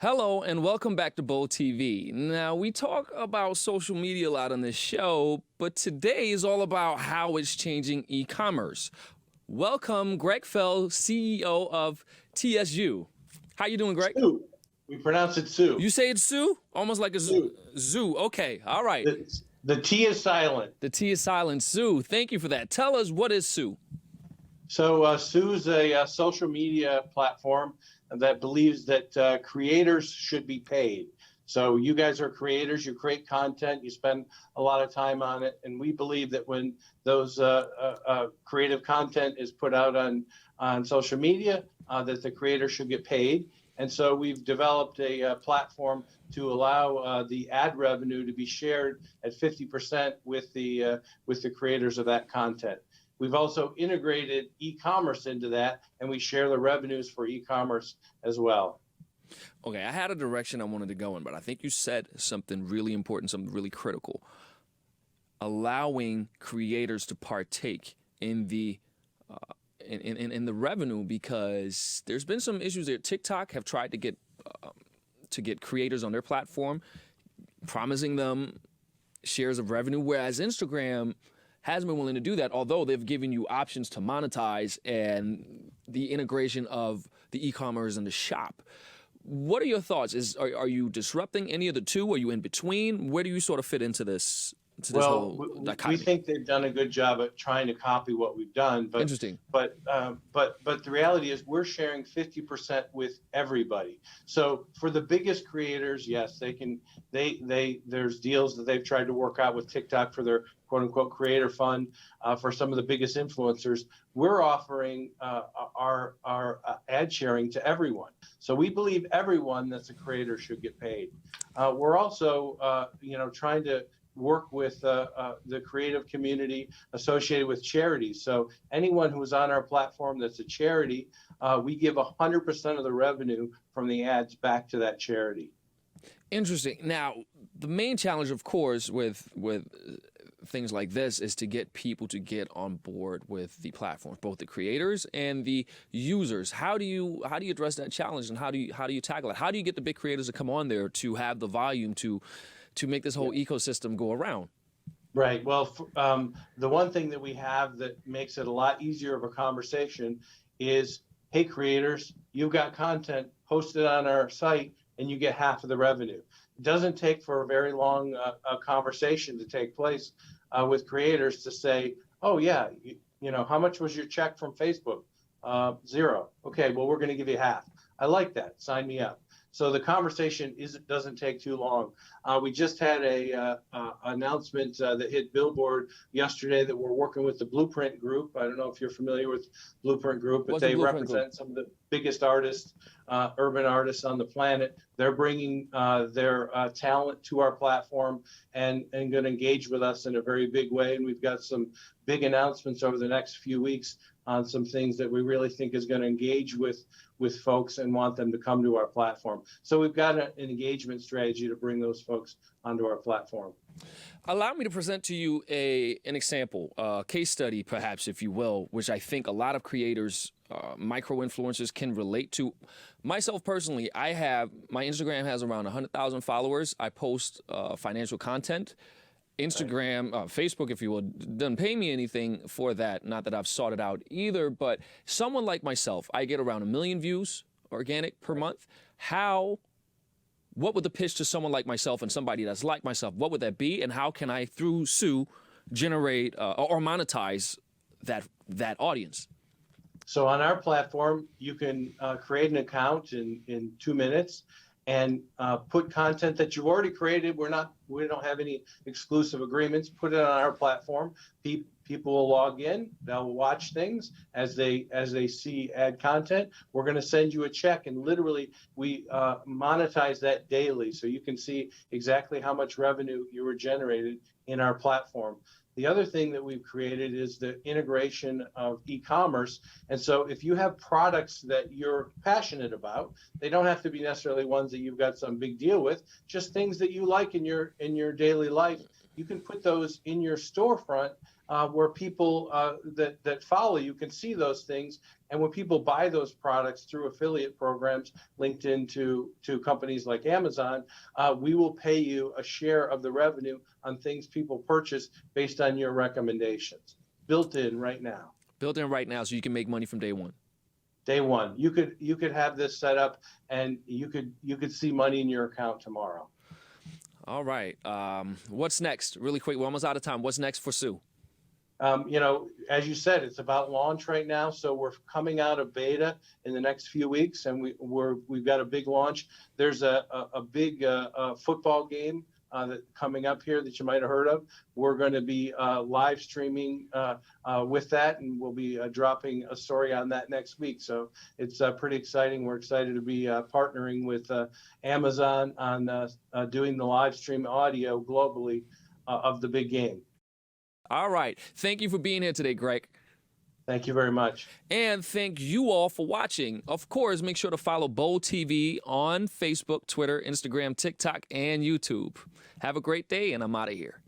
Hello and welcome back to Bold TV. Now, we talk about social media a lot on this show, but today is all about how it's changing e-commerce. Welcome, Greg Fell, CEO of TSU. How you doing, Greg? Sue. We pronounce it Sue. You say it's Sue? Almost like a Sue. zoo. Okay, all right. The T is silent. The T is silent. Sue, thank you for that. Tell us, what is Sue? So Sue's a social media platform that believes that creators should be paid. So you guys are creators, you create content, you spend a lot of time on it, and we believe that when those creative content is put out on social media, that the creator should get paid. And so we've developed a platform to allow the ad revenue to be shared at 50% with the creators of that content. We've also integrated e-commerce into that, and we share the revenues for e-commerce as well. Okay, I had a direction I wanted to go in, but I think you said something really important, something really critical. Allowing creators to partake in the in the revenue, because there's been some issues there. TikTok have tried to get creators on their platform, promising them shares of revenue, whereas Instagram hasn't been willing to do that, although they've given you options to monetize and the integration of the e-commerce and the shop. What are your thoughts? Are you disrupting any of the two? Are you in between? Where do you sort of fit into this? We think they've done a good job at trying to copy what we've done. But, Interesting. But the reality is we're sharing 50% with everybody. So for the biggest creators, yes, they can. There's deals that they've tried to work out with TikTok for their quote unquote creator fund. For some of the biggest influencers, we're offering our ad sharing to everyone. So we believe everyone that's a creator should get paid. We're also trying to work with the creative community associated with charities. So anyone who is on our platform that's a charity, we give 100% of the revenue from the ads back to that charity. Interesting. Now, the main challenge, of course, with things like this is to get people to get on board with the platform, both the creators and the users. How do you address that challenge, and how do you tackle it? How do you get the big creators to come on there to have the volume to make this whole ecosystem go around? Right. Well, the one thing that we have that makes it a lot easier of a conversation is, hey, creators, you've got content, post it on our site, and you get half of the revenue. It doesn't take for a very long conversation to take place with creators to say, oh, yeah, how much was your check from Facebook? 0. Okay, well, we're going to give you half. I like that. Sign me up. So the conversation doesn't take too long. We just had a announcement that hit Billboard yesterday that we're working with the Blueprint Group. I don't know if you're familiar with Blueprint Group, but they represent some of the biggest artists, urban artists on the planet. They're bringing their talent to our platform and going to engage with us in a very big way. And we've got some big announcements over the next few weeks on some things that we really think is going to engage with folks and want them to come to our platform. So we've got an engagement strategy to bring those folks onto our platform. Allow me to present to you an example, a case study, perhaps, if you will, which I think a lot of creators, micro-influencers can relate to. Myself personally, my Instagram has around 100,000 followers. I post financial content. Instagram, Facebook, if you will, doesn't pay me anything for that. Not that I've sought it out either, but someone like myself, I get around 1 million views organic per month. What would the pitch to someone like myself and somebody that's like myself, what would that be? And how can I, through Sue, generate or monetize that audience? So on our platform, you can create an account in 2 minutes and put content that you've already created. We don't have any exclusive agreements. Put it on our platform. People will log in. They'll watch things as they see ad content. We're going to send you a check, and literally we monetize that daily, so you can see exactly how much revenue you were generated in our platform. The other thing that we've created is the integration of e-commerce. And so if you have products that you're passionate about, they don't have to be necessarily ones that you've got some big deal with, just things that you like in your daily life. you can put those in your storefront where people that follow you can see those things. And when people buy those products through affiliate programs linked into companies like Amazon, we will pay you a share of the revenue on things people purchase based on your recommendations. Built in right now. Built in right now, so you can make money from day one. Day one, you could have this set up, and you could see money in your account tomorrow. All right. What's next? Really quick. We're almost out of time. What's next for Sue? As you said, it's about launch right now. So we're coming out of beta in the next few weeks, and we've got a big launch. There's a big football game that coming up here that you might have heard of. We're going to be live streaming with that, and we'll be dropping a story on that next week. So it's pretty exciting. We're excited to be partnering with Amazon on doing the live stream audio globally of the big game. All right. Thank you for being here today, Greg. Thank you very much. And thank you all for watching. Of course, make sure to follow Bold TV on Facebook, Twitter, Instagram, TikTok, and YouTube. Have a great day, and I'm out of here.